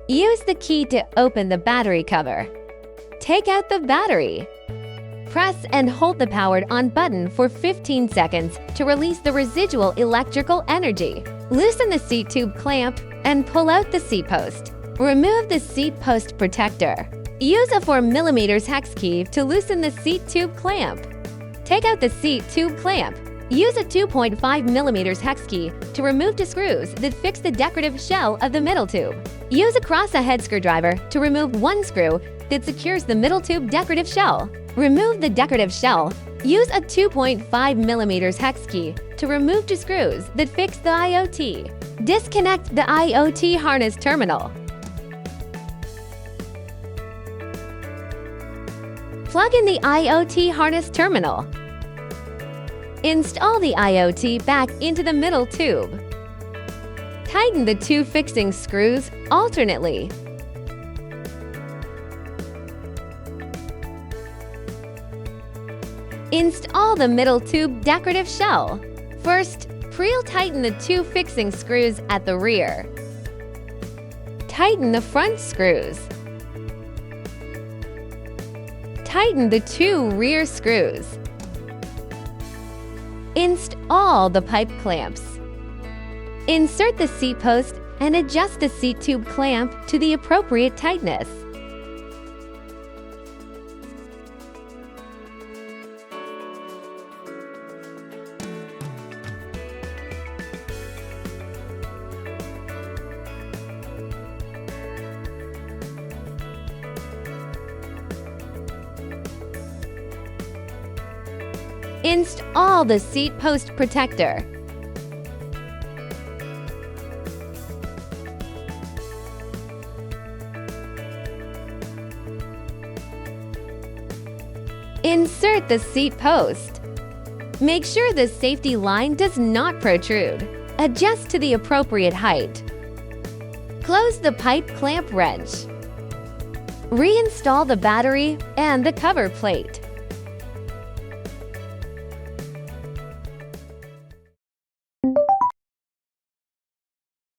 Use the key to open the battery cover. Take out the battery. Press and hold the powered on button for 15 seconds to release the residual electrical energy. Loosen the seat tube clamp and pull out the seat post. Remove the seat post protector. Use a 4mm hex key to loosen the seat tube clamp. Take out the seat tube clamp. Use a 2.5mm hex key to remove the screws that fix the decorative shell of the middle tube. Use a cross-head screwdriver to remove one screw that secures the middle tube decorative shell. Remove the decorative shell. Use a 2.5mm hex key to remove the screws that fix the IOT. Disconnect the IOT harness terminal. Plug in the IOT harness terminal. Install the IOT back into the middle tube. Tighten the two fixing screws alternately. Install the middle tube decorative shell. First, pre-tighten the two fixing screws at the rear. Tighten the front screws. Tighten the two rear screws. Install the pipe clamps. Insert the seat post and adjust the seat tube clamp to the appropriate tightness. Install the seat post protector. Insert the seat post. Make sure the safety line does not protrude. Adjust to the appropriate height. Close the pipe clamp wrench. Reinstall the battery and the cover plate.